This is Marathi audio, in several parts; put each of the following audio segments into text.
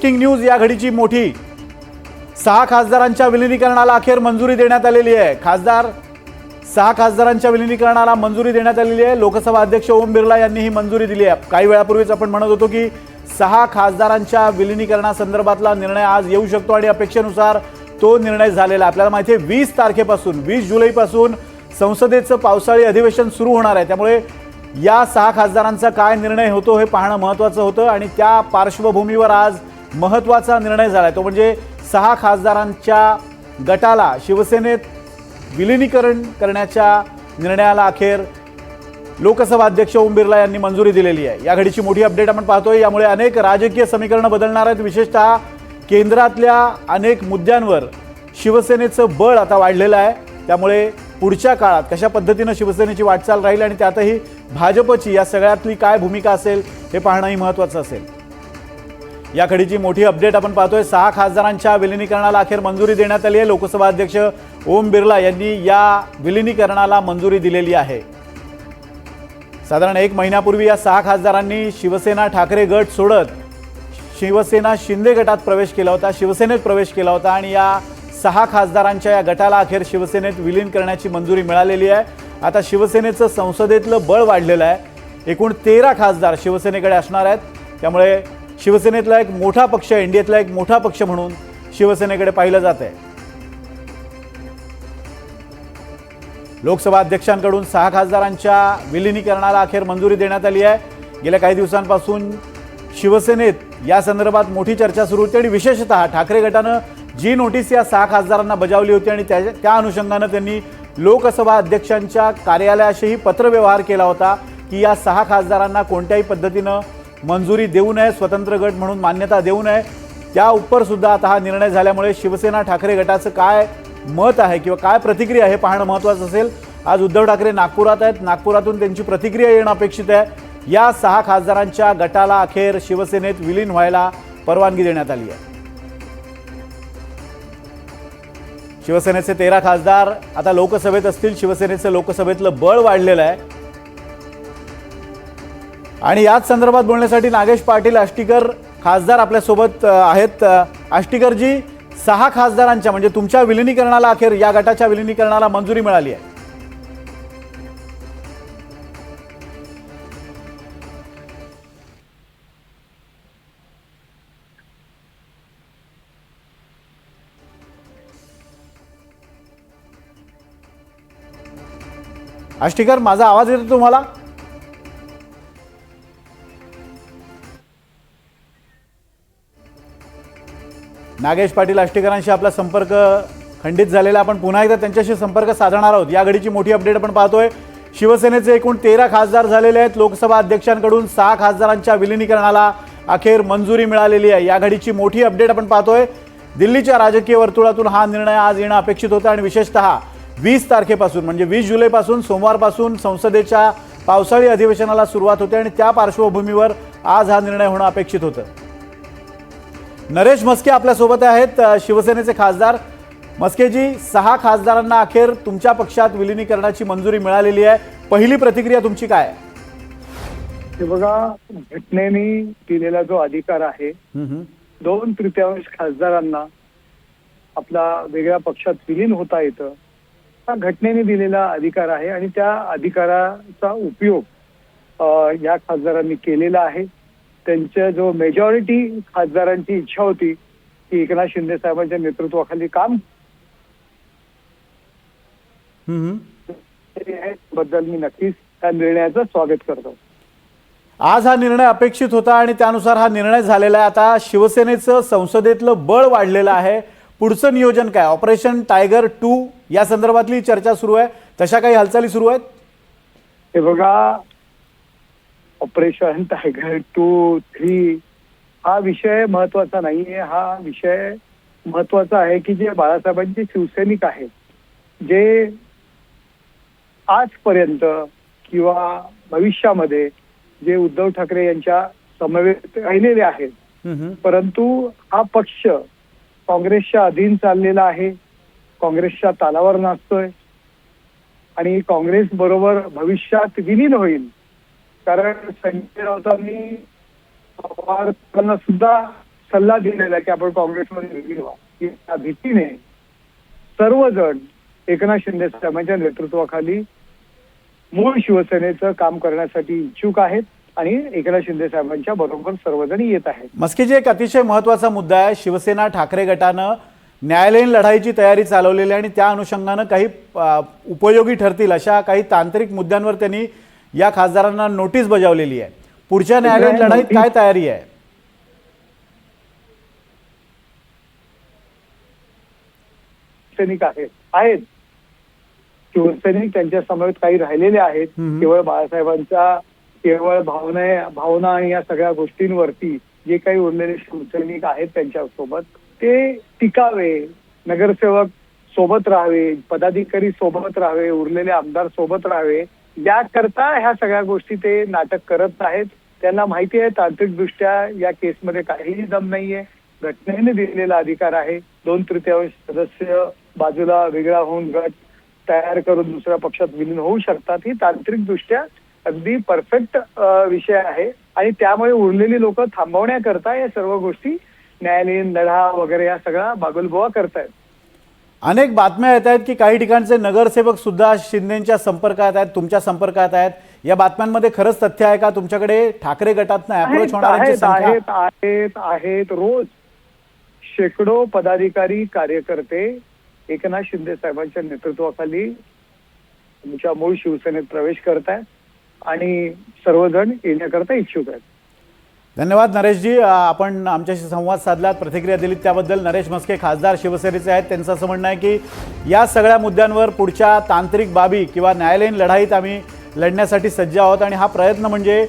ब्रेकिंग न्यूज या घडीची मोठी 6 खासदारांच्या विलीनीकरणाला अखेर मंजुरी देण्यात आलेली आहे। 6 खासदारांच्या विलीनीकरणाला मंजुरी देण्यात आलेली आहे। लोकसभा अध्यक्ष ओम बिर्ला यांनी ही मंजुरी दिली आहे। काही वेळापूर्वीच आपण म्हणत होतो की 6 खासदारांच्या विलीनीकरणासंदर्भातला निर्णय आज येऊ शकतो आणि अपेक्षेनुसार तो निर्णय झालेला। आपल्याला माहिती आहे 20 तारखेपासून 20 जुलैपासून संसदेचं पावसाळी अधिवेशन सुरू होणार आहे। त्यामुळे या 6 खासदारांचा काय निर्णय होतो हे पाहणं महत्त्वाचं होतं आणि त्या पार्श्वभूमीवर आज महत्त्वाचा निर्णय झाला तो म्हणजे 6 खासदारांच्या गटाला शिवसेनेत विलीनीकरण करण्याच्या निर्णयाला अखेर लोकसभा अध्यक्ष ओम बिर्ला यांनी मंजुरी दिलेली आहे। या घडीची मोठी अपडेट आपण पाहतोय। यामुळे अनेक राजकीय समीकरणं बदलणार आहेत। विशेषतः केंद्रातल्या अनेक मुद्द्यांवर शिवसेनेचं बळ आता वाढलेलं आहे। त्यामुळे पुढच्या काळात कशा पद्धतीने शिवसेनेची वाटचाल राहील आणि त्यातही भाजपची या सगळ्यातली काय भूमिका असेल हे पाहणंही महत्त्वाचं असेल। या घडीची मोठी अपडेट आपण पाहतोय। 6 खासदारांच्या विलीनीकरणाला अखेर मंजुरी देण्यात आली आहे। लोकसभा अध्यक्ष ओम बिर्ला यांनी या विलीनीकरणाला मंजुरी दिलेली आहे। साधारण 1 महिन्यापूर्वी या 6 खासदारांनी शिवसेना ठाकरे गट सोडत शिवसेना शिंदे गटात प्रवेश केला होता, शिवसेनेत प्रवेश केला होता आणि या 6 खासदारांच्या या गटाला अखेर शिवसेनेत विलीन करण्याची मंजुरी मिळालेली आहे। आता शिवसेनेचं संसदेतलं बळ वाढलेलं आहे। एकूण 13 खासदार शिवसेनेकडे असणार आहेत। त्यामुळे शिवसेनेतला एक मोठा पक्ष, इंडियातला एक मोठा पक्ष म्हणून शिवसेनेकडे पाहिलं जात आहे। लोकसभा अध्यक्षांकडून 6 खासदारांच्या विलीनीकरणाला अखेर मंजुरी देण्यात आली आहे। गेल्या काही दिवसांपासून शिवसेनेत या संदर्भात मोठी चर्चा सुरू होती आणि विशेषतः ठाकरे गटानं जी नोटीस या 6 खासदारांना बजावली होती आणि त्या अनुषंगानं त्यांनी लोकसभा अध्यक्षांच्या कार्यालयाशीही पत्रव्यवहार केला होता की या 6 खासदारांना कोणत्याही पद्धतीनं मंजुरी देऊ नये, स्वतंत्र गट म्हणून मान्यता देऊ नये। त्या उपर सुद्धा आता हा निर्णय झाल्यामुळे शिवसेना ठाकरे गटाचं काय मत आहे किंवा काय प्रतिक्रिया हे पाहणं महत्त्वाचं असेल। आज उद्धव ठाकरे नागपुरात आहेत। नागपुरातून त्यांची प्रतिक्रिया येणं अपेक्षित आहे। या 6 खासदारांच्या गटाला अखेर शिवसेनेत विलीन व्हायला परवानगी देण्यात आली आहे। शिवसेनेचे 13 खासदार आता लोकसभेत असतील। शिवसेनेचं लोकसभेतलं बळ वाढलेलं आहे आणि याच संदर्भात बोलण्यासाठी नागेश पाटील आष्टीकर खासदार आपल्यासोबत आहेत। आष्टीकरजी, 6 खासदारांच्या म्हणजे तुमच्या विलीनीकरणाला अखेर या गटाच्या विलीनीकरणाला मंजुरी मिळाली आहे। आष्टीकर, माझा आवाज येतो तुम्हाला? नागेश पाटील आष्टीकरांशी आपला संपर्क खंडित झालेला। आपण पुन्हा एकदा त्यांच्याशी संपर्क साधणार आहोत। या घडीची मोठी अपडेट आपण पाहतोय। शिवसेनेचे एकूण 13 खासदार झालेले आहेत। लोकसभा अध्यक्षांकडून 6 खासदारांच्या विलीनीकरणाला अखेर मंजुरी मिळालेली आहे। या घडीची मोठी अपडेट आपण पाहतोय। दिल्लीच्या राजकीय वर्तुळातून हा निर्णय आज येणं अपेक्षित होता आणि विशेषतः 20 तारखेपासून म्हणजे 20 जुलैपासून सोमवारपासून संसदेच्या पावसाळी अधिवेशनाला सुरुवात होते आणि त्या पार्श्वभूमीवर आज हा निर्णय होणं अपेक्षित होतं। नरेश मस्के आपल्यासोबत आहेत, शिवसेनेचे खासदार। मस्केजी, 6 खासदारांना अखेर तुमच्या पक्षात विलीनीकरणाची मंजुरी मिळालेली आहे। पहिली प्रतिक्रिया तुमची काय आहे? हे बघा, घटनेने दिलेला जो अधिकार आहे 2/3 खासदारांना आपला वेगळ्या पक्षात विलीन होता येतं, हा घटनेने दिलेला अधिकार आहे आणि त्या अधिकाराचा उपयोग या खासदारांनी केलेला आहे। त्यांच्या जो मेजॉरिटी खासदारांची इच्छा होती की एकनाथ शिंदे साहेबांच्या नेतृत्वाखाली काम बद्दल मी नक्कीच त्या निर्णयाचं स्वागत करतो। आज हा निर्णय अपेक्षित होता आणि त्यानुसार हा निर्णय झालेला आहे। आता शिवसेनेचं संसदेतलं बळ वाढलेलं आहे। पुढचं नियोजन काय? ऑपरेशन टायगर 2 या संदर्भातली चर्चा सुरू आहे, तशा काही हालचाली सुरू आहेत? हे बघा, ऑपरेशन टायगर 2, 3 हा विषय महत्वाचा नाहीये। हा विषय महत्वाचा आहे की जे बाळासाहेबांचे शिवसैनिक आहेत, जे आजपर्यंत किंवा भविष्यामध्ये जे उद्धव ठाकरे यांच्या समवेत राहिलेले आहेत, परंतु हा पक्ष काँग्रेसच्या अधीन चाललेला आहे, काँग्रेसच्या तालावर नाचतोय आणि काँग्रेस बरोबर भविष्यात विलीन होईल। कारण संजय राऊतांनी पवारांना सुद्धा सल्ला दिलेला की आपण काँग्रेसमध्ये विलीन व्हा, या भीतीने सर्वजण एकनाथ शिंदे साहेबांच्या नेतृत्वाखाली मूळ शिवसेनेचं काम करण्यासाठी इच्छुक आहेत आणि एकनाथ शिंदे साहेबांच्या बरोबर सर्वजण येत आहेत. मस्केजी, एक अतिशय महत्त्वाचा मुद्दा आहे. शिवसेना ठाकरे गटानं न्यायालयीन लढाईची तयारी चालवलेली आहे आणि त्या अनुषंगानं काही उपयोगी ठरतील अशा काही तांत्रिक मुद्द्यांवर त्यांनी या खासदारांना नोटीस बजावलेली आहे. पुढच्या न्यायालयीन लढाईत काय तयारी आहे? सैनिक आहेत शिवसैनिक त्यांच्या समवेत काही राहिलेले आहेत. केवळ बाळासाहेबांच्या केवळ भावना आणि या सगळ्या गोष्टींवरती जे काही उरलेले शिवसैनिक आहेत त्यांच्यासोबत ते टिकावे, नगरसेवक सोबत राहावे, पदाधिकारी सोबत राहावे, उरलेले आमदार सोबत राहावे, याकरता ह्या सगळ्या गोष्टी ते नाटक करत आहेत. त्यांना माहिती आहे तांत्रिकदृष्ट्या या केसमध्ये काहीही दम नाहीये. घटनेने दिलेला अधिकार आहे. 2/3 सदस्य बाजूला वेगळा होऊन गट तयार करून दुसऱ्या पक्षात विलीन होऊ शकतात. ही तांत्रिकदृष्ट्या अगदी परफेक्ट विषय आहे आणि त्यामुळे उरलेली लोक थांबवण्याकरता या सर्व गोष्टी न्यायालयीन लढा वगैरे या सगळा बागुलबुवा करतायत. अनेक बातम्या येत आहेत की काही ठिकाणचे नगरसेवक सुद्धा शिंदेच्या संपर्कात आहेत, तुमच्या संपर्कात आहेत. या बातम्यांमध्ये खरंच तथ्य आहे का? तुमच्याकडे ठाकरे गटातनं अप्रोच होणाऱ्यांची संख्या आहेत. रोज शेकडो पदाधिकारी कार्यकर्ते एकनाथ शिंदे साहेबांच्या नेतृत्वाखाली तुमच्या मूळ शिवसेनेत प्रवेश करतायत आणि सर्वजण येण्याकरता इच्छुक आहेत. धन्यवाद नरेशजी, आपण आमच्याशी संवाद साधलात, प्रतिक्रिया दिलीत त्याबद्दल. नरेश म्हस्के खासदार शिवसेनेचे आहेत. त्यांचं असं म्हणणं आहे की या सगळ्या मुद्द्यांवर पुढच्या तांत्रिक बाबी किंवा न्यायालयीन लढाईत आम्ही लढण्यासाठी सज्ज आहोत आणि हा प्रयत्न म्हणजे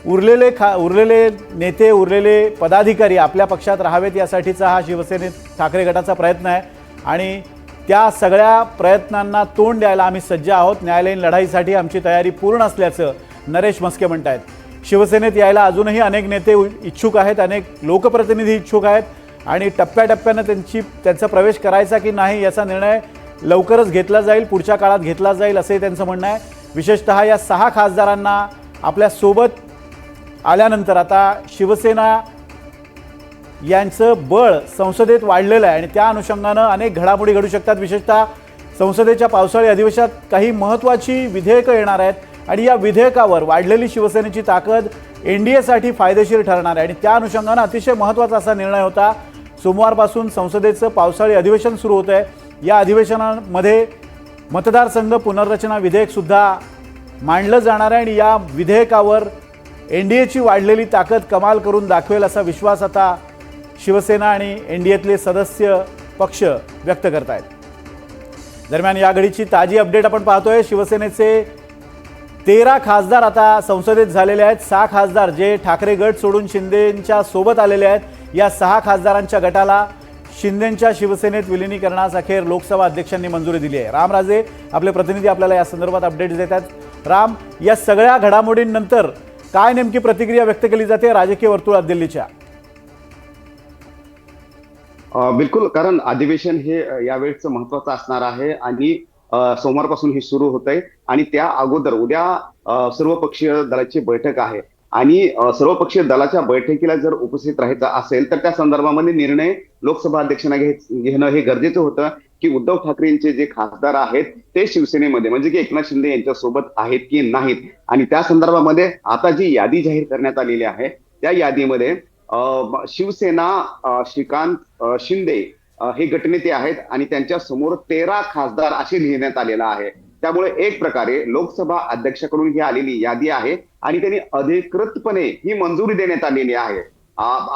उरलेले नेते, उरलेले पदाधिकारी आपल्या पक्षात राहावेत यासाठीचा हा शिवसेनेत ठाकरे गटाचा प्रयत्न आहे आणि त्या सगळ्या प्रयत्नांना तोंड द्यायला आम्ही सज्ज आहोत. न्यायालयीन लढाईसाठी आमची तयारी पूर्ण असल्याचं नरेश म्हस्के म्हणत आहेत. शिवसेनेत यायला अजूनही अनेक नेते इच्छुक आहेत, अनेक लोकप्रतिनिधी इच्छुक आहेत आणि टप्प्याटप्प्यानं त्यांचा प्रवेश करायचा की नाही याचा निर्णय लवकरच घेतला जाईल, पुढच्या काळात घेतला जाईल असंही त्यांचं म्हणणं आहे. विशेषतः या 6 खासदारांना आपल्या सोबत आल्यानंतर आता शिवसेना यांचं बळ संसदेत वाढलेलं आहे आणि त्या अनुषंगानं अनेक घडामोडी घडू शकतात. विशेषतः संसदेच्या पावसाळी अधिवेशनात काही महत्त्वाची विधेयकं येणार आहेत आणि या विधेयकावर वाढलेली शिवसेनेची ताकद NDAसाठी फायदेशीर ठरणार आहे आणि त्या अनुषंगानं अतिशय महत्त्वाचा असा निर्णय होता. सोमवारपासून संसदेचं पावसाळी अधिवेशन सुरू होतं आहे. या अधिवेशनामध्ये मतदारसंघ पुनर्रचना विधेयकसुद्धा मांडलं जाणार आहे आणि या विधेयकावर NDAची वाढलेली ताकद कमाल करून दाखवेल असा विश्वास आता शिवसेना आणि NDAतले सदस्य पक्ष व्यक्त करत आहेत. दरम्यान या घडीची ताजी अपडेट आपण पाहतोय. शिवसेनेचे 13 खासदार आता संसदेत झालेले आहेत. 6 खासदार जे ठाकरे गट सोडून शिंदेंच्या सोबत आलेले आहेत. या 6 खासदारांच्या गटाला शिंदेंच्या शिवसेनेत विलिनीकरणास अखेर लोकसभा अध्यक्षांनी मंजुरी दिली आहे. रामराजे आपले प्रतिनिधी आपल्याला या संदर्भात अपडेट्स देतात. राम, या सगळ्या घडामोडींनंतर काय नेमकी प्रतिक्रिया व्यक्त केली जाते राजकीय वर्तुळात दिल्लीच्या? बिलकुल, कारण अधिवेशन हे यावेळेचं महत्वाचं असणार आहे आणि सोमवारपासून हे सुरू होत आहे आणि त्या अगोदर उद्या सर्वपक्षीय दलाची बैठक आहे आणि सर्वपक्षीय दलाच्या बैठकीला जर उपस्थित राहायचं असेल तर त्या संदर्भामध्ये निर्णय लोकसभा अध्यक्षांना घेणं हे गरजेचं होतं की उद्धव ठाकरेंचे जे खासदार आहेत ते शिवसेनेमध्ये म्हणजे की एकनाथ शिंदे यांच्या सोबत आहेत की नाहीत. आणि त्या संदर्भामध्ये आता जी यादी जाहीर करण्यात आलेली आहे त्या यादीमध्ये शिवसेना श्रीकांत शिंदे हे गटनेते आहेत आणि त्यांच्या समोर 13 खासदार असे लिहिण्यात आलेला आहे. त्यामुळे एक प्रकारे लोकसभा अध्यक्षाकडून ही आलेली यादी आहे आणि त्यांनी अधिकृतपणे ही मंजुरी देण्यात आलेली आहे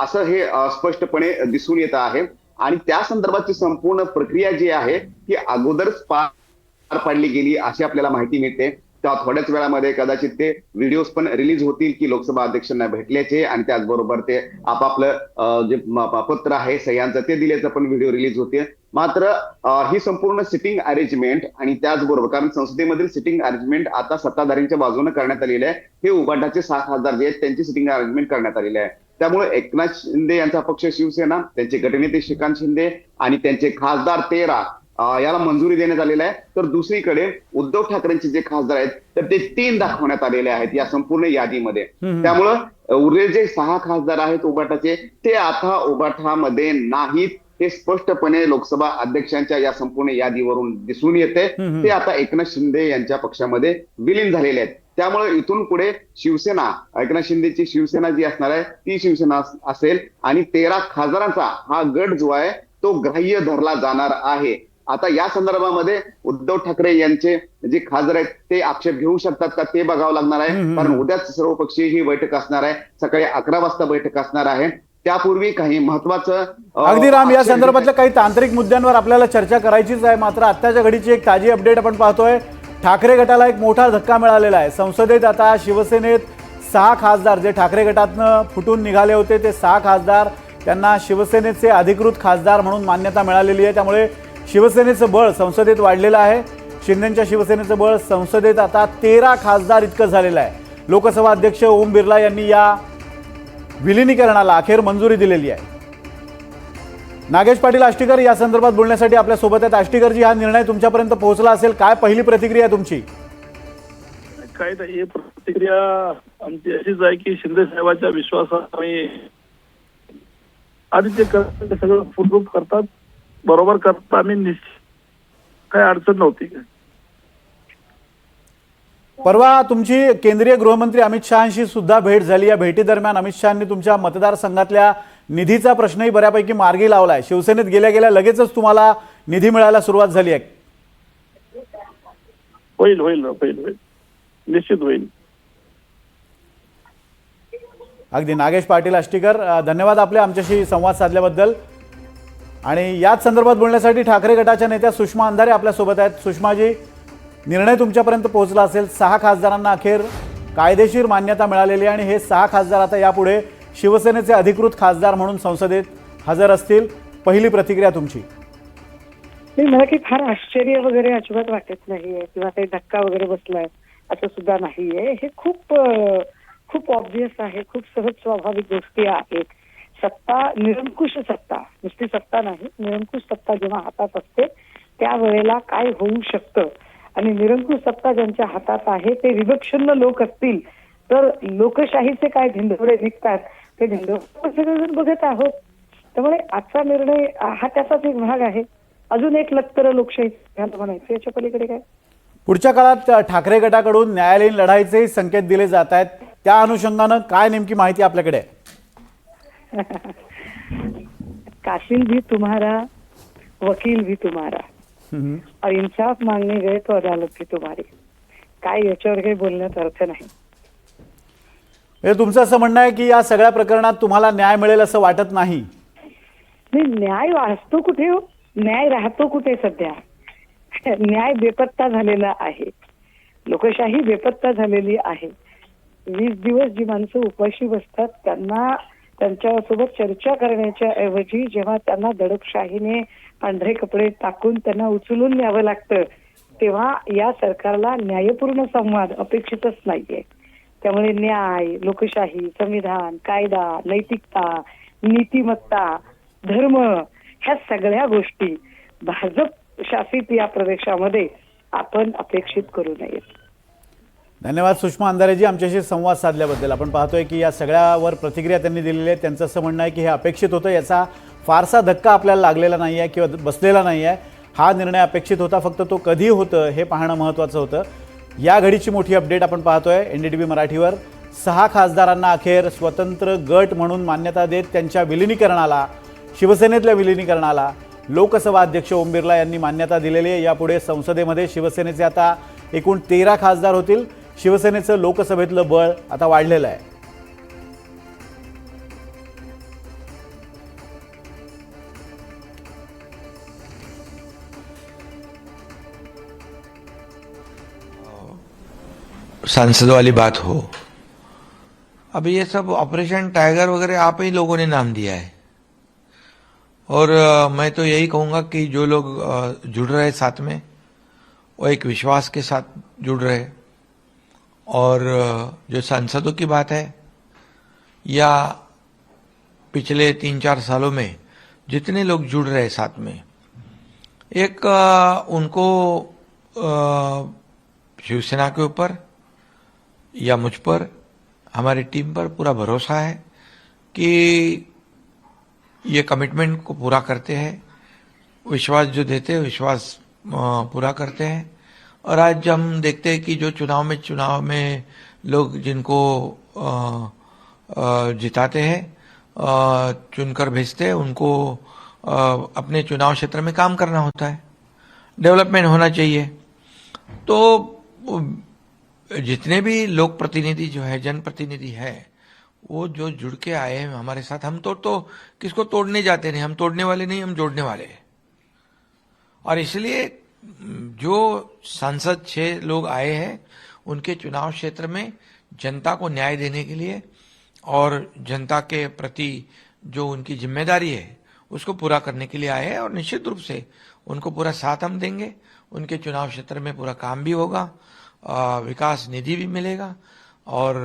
असं हे स्पष्टपणे दिसून येत आहे. आणि त्या संदर्भातची संपूर्ण प्रक्रिया जी आहे ती अगोदरच पार पाडली गेली अशी आपल्याला माहिती मिळते. त्या थोड्याच वेळामध्ये कदाचित ते व्हिडिओज पण रिलीज होतील की लोकसभा अध्यक्षांना भेटल्याचे आणि त्याचबरोबर ते आपापलं जे पत्र आहे सह्यांचं ते दिल्याचं पण व्हिडिओ रिलीज होते. मात्र ही संपूर्ण सिटिंग अरेंजमेंट आणि त्याचबरोबर कारण संसदेमधील सिटिंग अरेंजमेंट आता सत्ताधाऱ्यांच्या बाजूने करण्यात आलेली आहे. हे उभाटाचे 6 खासदार जे आहेत त्यांची सिटिंग अरेंजमेंट करण्यात आलेली आहे. त्यामुळे एकनाथ शिंदे यांचा पक्ष शिवसेना, त्यांचे गटनेते श्रीकांत शिंदे आणि त्यांचे खासदार 13 याला मंजुरी देण्यात आलेली आहे, तर दुसरीकडे उद्धव ठाकरेंचे जे खासदार आहेत तर ते 3 दाखवण्यात आलेले आहेत या संपूर्ण यादीमध्ये. त्यामुळं उरलेले जे 6 खासदार आहेत उबाटाचे ते आता उबाटामध्ये नाहीत, हे स्पष्टपणे लोकसभा अध्यक्षांच्या या संपूर्ण यादीवरून दिसून येते. ते आता एकनाथ शिंदे यांच्या पक्षामध्ये विलीन झालेले आहेत. त्यामुळे इथून पुढे शिवसेना, एकनाथ शिंदेची शिवसेना जी असणार आहे ती शिवसेना असेल आणि 13 खासदारांचा हा गट जो आहे तो ग्राह्य धरला जाणार आहे. आता या संदर्भामध्ये उद्धव ठाकरे यांचे जे खासदार आहेत ते आक्षेप घेऊ शकतात का ते बघावं लागणार आहे, कारण उद्याच सर्वपक्षीय ही बैठक असणार आहे. सकाळी 11 वाजता बैठक असणार आहे. त्यापूर्वी काही महत्वाचं अगदी राम, या संदर्भातल्या काही तांत्रिक मुद्द्यांवर आपल्याला चर्चा करायचीच आहे. मात्र आत्ताच्या घडीची एक ताजी अपडेट आपण पाहतोय. ठाकरे गटाला एक मोठा धक्का मिळालेला आहे. संसदेत आता शिवसेनेत 6 खासदार जे ठाकरे गटातनं फुटून निघाले होते ते 6 खासदार त्यांना शिवसेनेचे अधिकृत खासदार म्हणून मान्यता मिळालेली आहे. त्यामुळे शिवसेनेचं बळ संसदेत वाढलेलं आहे. शिंदेच्या शिवसेनेचं बळ संसदेत आता 13 खासदार इतकं झालेलं आहे. लोकसभा अध्यक्ष ओम बिर्ला यांनी या विलिनीकरणाला अखेर मंजुरी दिलेली आहे. नागेश पाटील आष्टीकर या संदर्भात बोलण्यासाठी आपल्या सोबत आहेत. आष्टीकरजी, हा निर्णय तुमच्यापर्यंत पोहोचला असेल, काय पहिली प्रतिक्रिया तुमची? काय नाही, प्रतिक्रिया आमची अशीच आहे की शिंदे साहेबांच्या विश्वासात आम्ही आणि ते करतात ते सगळं फुलप्रूफ करतात, बरोबर करतात. आम्ही निश्चित काही अडचण नव्हती. परवा तुमची केंद्रीय गृहमंत्री अमित शहांशी सुद्धा भेट झाली. या भेटीदरम्यान अमित शहांनी तुमच्या मतदारसंघातल्या निधीचा प्रश्नही बऱ्यापैकी मार्गी लावलाय. शिवसेनेत गेल्या गेल्या लगेचच तुम्हाला निधी मिळायला सुरुवात झाली आहे. होईल होईल होईल होईल निश्चित होईल. अगदी नागेश पाटील आष्टीकर, धन्यवाद आपले आमच्याशी संवाद साधल्याबद्दल. आणि याच संदर्भात बोलण्यासाठी ठाकरे गटाच्या नेत्या सुषमा अंधारे आपल्यासोबत आहेत. सुषमाजी, निर्णय तुमच्यापर्यंत पोहोचला असेल. 6 खासदारांना अखेर कायदेशीर मान्यता मिळालेली आहे आणि हे 6 खासदार आता यापुढे शिवसेनेचे अधिकृत खासदार म्हणून संसदेत हजर असतील. पहिली प्रतिक्रिया तुमची? मला काही फार आश्चर्य वगैरे अजिबात वाटत नाहीये किंवा काही धक्का वगैरे बसलाय असं सुद्धा नाहीये. हे खूप खूप ऑब्व्हियस आहे, खूप सहज स्वाभाविक गोष्टी आहेत. सत्ता, निरंकुश सत्ता, नुसती सत्ता नाही, निरंकुश सत्ता जेव्हा हातात असते त्यावेळेला काय होऊ शकतं, आणि निरंकुश सत्ता ज्यांच्या हातात आहे ते विवक्षण लोक असतील तर लोकशाहीचे काय धिंडोरे निघतात ते धिंडोरे सगळेजण बघत आहोत. त्यामुळे आजचा निर्णय हा त्याचाच एक भाग आहे. अजून एक लक्तर लोकशाही म्हणायचं, याच्या पलीकडे काय. पुढच्या काळात ठाकरे गटाकडून न्यायालयीन लढाईचे संकेत दिले जात आहेत. त्या अनुषंगानं काय नेमकी माहिती आपल्याकडे आहे? कासिल भी तुम्हारा, वकील भी तुम्हारा, और इंसाफ मांगने गए तो अदालत भी तुम्हारी. काय याच्यावर काही बोलण्यात अर्थ नाही. तुमचं असं म्हणणं आहे की या सगळ्या प्रकरणात तुम्हाला न्याय मिळेल असं वाटत नाही? न्याय वाचतो कुठे हो, न्याय राहतो कुठे? सध्या न्याय बेपत्ता झालेला आहे, लोकशाही बेपत्ता झालेली आहे. 20 दिवस जी माणसं उपाशी बसतात त्यांना त्यांच्यासोबत चर्चा करण्याच्या ऐवजी जेव्हा त्यांना दडपशाहीने पांढरे कपडे टाकून त्यांना उचलून न्यावं लागतं तेव्हा या सरकारला न्यायपूर्ण संवाद अपेक्षितच नाहीये. त्यामुळे न्याय, लोकशाही, संविधान, कायदा, नैतिकता, नीतिमत्ता, धर्म ह्या सगळ्या गोष्टी भाजप शासित या प्रदेशामध्ये आपण अपेक्षित करू नयेत. धन्यवाद सुषमा अंधारेजी आमच्याशी संवाद साधल्याबद्दल. आपण पाहतोय की या सगळ्यावर प्रतिक्रिया त्यांनी दिलेली आहे. त्यांचं असं म्हणणं आहे की हे अपेक्षित होतं, याचा फारसा धक्का आपल्याला लागलेला नाही आहे किंवा बसलेला नाही आहे. हा निर्णय अपेक्षित होता, फक्त तो कधी होतं हे पाहणं महत्त्वाचं होतं. या घडीची मोठी अपडेट आपण पाहतोय NDTV मराठीवर. 6 खासदारांना अखेर स्वतंत्र गट म्हणून मान्यता देत त्यांच्या विलिनीकरणाला, शिवसेनेतल्या विलिनीकरणाला लोकसभा अध्यक्ष ओम बिर्ला यांनी मान्यता दिलेली आहे. यापुढे संसदेमध्ये शिवसेनेचे आता एकूण 13 खासदार होतील. शिवसेनेचं लोकसभेतलं बळ आता वाढलेलं आहे. सांसद वाली बात हो, अब ये सब ऑपरेशन टाइगर वगैरह आप ही लोगों ने नाम दिया है, और मैं तो यही कहूंगा कि जो लोग जुड़ रहे साथ में वो एक विश्वास के साथ जुड़ रहे, और जो सांसदों की बात है या पिछले 3-4 सालों में जितने लोग जुड़ रहे साथ में, एक उनको शिवसेना के ऊपर या मुझ पर, हमारी टीम पर पूरा भरोसा है कि ये कमिटमेंट को पूरा करते हैं, विश्वास जो देते हैं विश्वास पूरा करते हैं। और आज हम देखते हैं कि जो चुनाव में लोग जिनको जिताते हैं, चुनकर भेजते हैं, उनको अपने चुनाव क्षेत्र में काम करना होता है, डेवलपमेंट होना चाहिए। तो जितने भी लोक प्रतिनिधि जो है, जनप्रतिनिधि है, वो जो जुड़ के आए हैं हमारे साथ, हम तो किसको तोड़ने जाते नहीं, हम तोड़ने वाले नहीं, हम जोड़ने वाले हैं। और इसलिए जो सांसद 6 लोग आए हैं, उनके चुनाव क्षेत्र में जनता को न्याय देने के लिए और जनता के प्रति जो उनकी जिम्मेदारी है उसको पूरा करने के लिए आए हैं। और निश्चित रूप से उनको पूरा साथ हम देंगे। उनके चुनाव क्षेत्र में पूरा काम भी होगा, विकास निधि भी मिलेगा और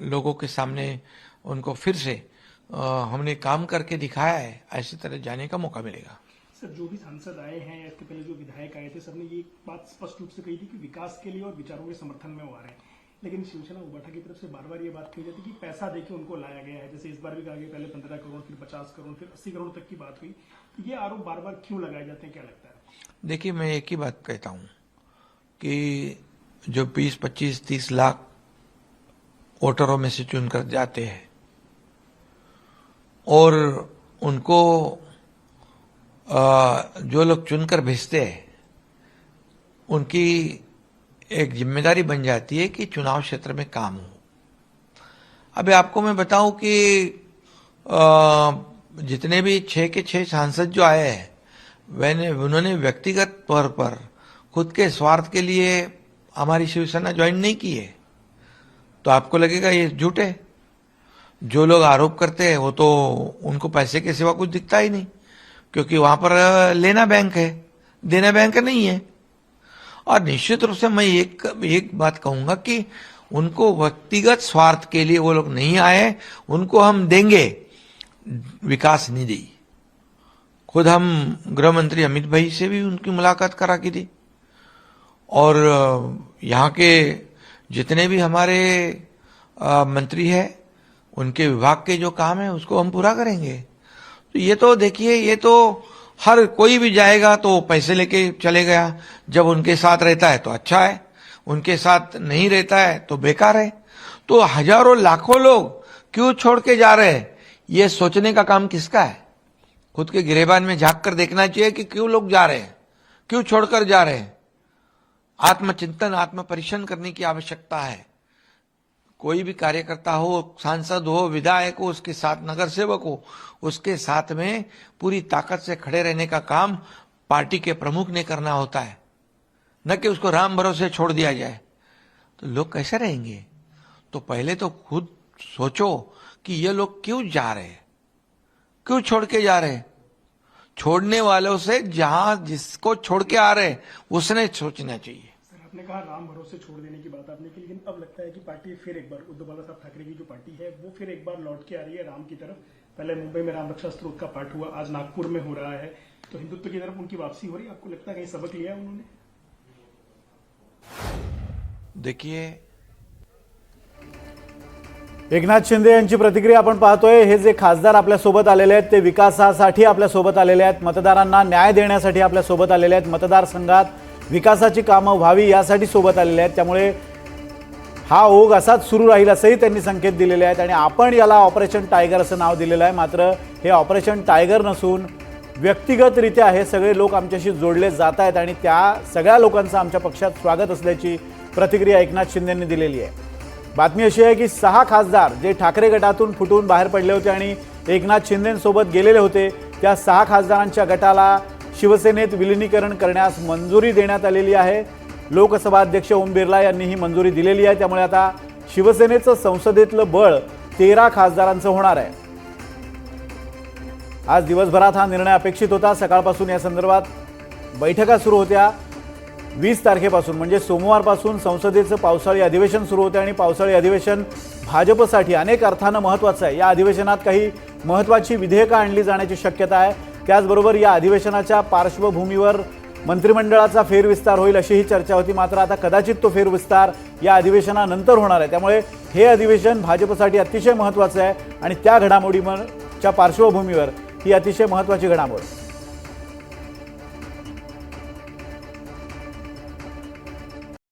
लोगों के सामने उनको फिर से हमने काम करके दिखाया है, ऐसी तरह जाने का मौका मिलेगा। सर, जो भी सांसद आए हैं, इसके पहले जो विधायक आए थे, सबने ये बात स्पष्ट रूप से कही थी कि विकास के लिए और विचारों के समर्थन में वो आ रहे हैं। लेकिन शिवसेना उबाठा की तरफ से बार बार ये बात कही जाती है कि पैसा देके उनको लाया गया है। जैसे इस बार भी कहा गया, पहले 15 करोड़, फिर 50 करोड़, फिर 80 करोड़ तक की बात हुई। तो ये आरोप बार बार क्यों लगाए जाते हैं, क्या लगता है? देखिए, मैं एक ही बात कहता हूं कि जो 20, 25, 30 लाख वोटरों में से चुनकर जाते हैं और उनको जो लोग चुनकर भेजते हैं, उनकी एक जिम्मेदारी बन जाती है कि चुनाव क्षेत्र में काम हो। अभी आपको मैं बताऊं कि जितने भी 6 के 6 सांसद जो आए हैं, उन्होंने व्यक्तिगत तौर पर खुद के स्वार्थ के लिए हमारी शिवसेना ज्वाइन नहीं की है। तो आपको लगेगा ये झूठ है। जो लोग आरोप करते हैं वो तो उनको पैसे के सिवा कुछ दिखता ही नहीं, क्योंकि वहां पर लेना बैंक है, देना बैंक नहीं है। और निश्चित रूप से मैं एक बात कहूंगा कि उनको व्यक्तिगत स्वार्थ के लिए वो लोग नहीं आए, उनको हम देंगे विकास निधि। खुद हम गृह मंत्री अमित भाई से भी उनकी मुलाकात करा की थी और यहाँ के जितने भी हमारे मंत्री हैं, उनके विभाग के जो काम है उसको हम पूरा करेंगे। तो ये तो देखिए, ये तो हर कोई भी जाएगा तो पैसे लेके चले गया। जब उनके साथ रहता है तो अच्छा है, उनके साथ नहीं रहता है तो बेकार है। तो हजारों लाखों लोग क्यों छोड़ के जा रहे हैं, ये सोचने का काम किसका है? खुद के गिरेबान में झांक कर देखना चाहिए कि क्यों लोग जा रहे हैं, क्यों छोड़कर जा रहे हैं। आत्मचिंतन, आत्म परीक्षण करने की आवश्यकता है। कोई भी कार्यकर्ता हो, सांसद हो, विधायक हो, उसके साथ नगर सेवक हो, उसके साथ में पूरी ताकत से खड़े रहने का काम पार्टी के प्रमुख ने करना होता है, न कि उसको राम भरोसे छोड़ दिया जाए। तो लोग कैसे रहेंगे? तो पहले तो खुद सोचो कि ये लोग क्यों जा रहे हैं, क्यों छोड़ के जा रहे हैं। छोड़ने वालों से जहां जिसको छोड़ के आ रहे उसने सोचना चाहिए। सर, आपने कहा राम भरोसे छोड़ देने की बात आपने की, लेकिन अब लगता है कि पार्टी फिर एक बार, उद्धव बाला साहब ठाकरे की जो पार्टी है वो फिर एक बार लौट के आ रही है राम की तरफ। पहले मुंबई में राम रक्षा स्तोत्र का पाठ हुआ, आज नागपुर में हो रहा है, तो हिंदुत्व की तरफ उनकी वापसी हो रही है। आपको लगता है कहीं सबक लिया है उन्होंने? देखिए, एकनाथ शिंदे यांची प्रतिक्रिया आपण पाहतोय। हे जे खासदार आपल्या सोबत आलेले आहेत ते विकासासाठी आपल्या सोबत आलेले आहेत, मतदारांना न्याय देण्यासाठी आपल्या सोबत आलेले आहेत, मतदारसंघात विकासाची कामं व्हावी यासाठी सोबत आलेले आहेत। त्यामुळे हा ओघ असाच सुरू राहील असंही त्यांनी संकेत दिलेले आहेत आणि आपण याला ऑपरेशन टायगर असं नाव दिलेलं आहे। मात्र हे ऑपरेशन टायगर नसून व्यक्तिगतरित्या हे सगळे लोक आमच्याशी जोडले जात आहेत आणि त्या सगळ्या लोकांचं आमच्या पक्षात स्वागत असल्याची प्रतिक्रिया एकनाथ शिंदेंनी दिलेली आहे। बातमी अशी आहे की 6 खासदार जे ठाकरे गटातून फुटून बाहेर पडले होते आणि एकनाथ शिंदेंसोबत गेलेले होते, त्या 6 खासदारांच्या गटाला शिवसेनेत विलीनीकरण करण्यास मंजुरी देण्यात आलेली आहे। लोकसभा अध्यक्ष ओम बिर्ला यांनी ही मंजुरी दिलेली आहे। त्यामुळे आता शिवसेनेचं संसदेतलं बळ 13 खासदारांचं होणार आहे। आज दिवसभरात हा निर्णय अपेक्षित होता। सकाळपासून या संदर्भात बैठका सुरू होत्या। 20 तारखेपासून म्हणजे सोमवारपासून संसदेचं पावसाळी अधिवेशन सुरू होते आणि पावसाळी अधिवेशन भाजपसाठी अनेक अर्थानं महत्त्वाचं आहे। या अधिवेशनात काही महत्त्वाची विधेयकं आणली जाण्याची शक्यता आहे। त्याचबरोबर या अधिवेशनाच्या पार्श्वभूमीवर मंत्रिमंडळाचा फेरविस्तार होईल अशीही चर्चा होती. मात्र आता कदाचित तो फेरविस्तार या अधिवेशनानंतर होणार आहे. त्यामुळे हे अधिवेशन भाजपसाठी अतिशय महत्त्वाचं आहे आणि त्या घडामोडीच्या पार्श्वभूमीवर ही अतिशय महत्त्वाची घडामोड.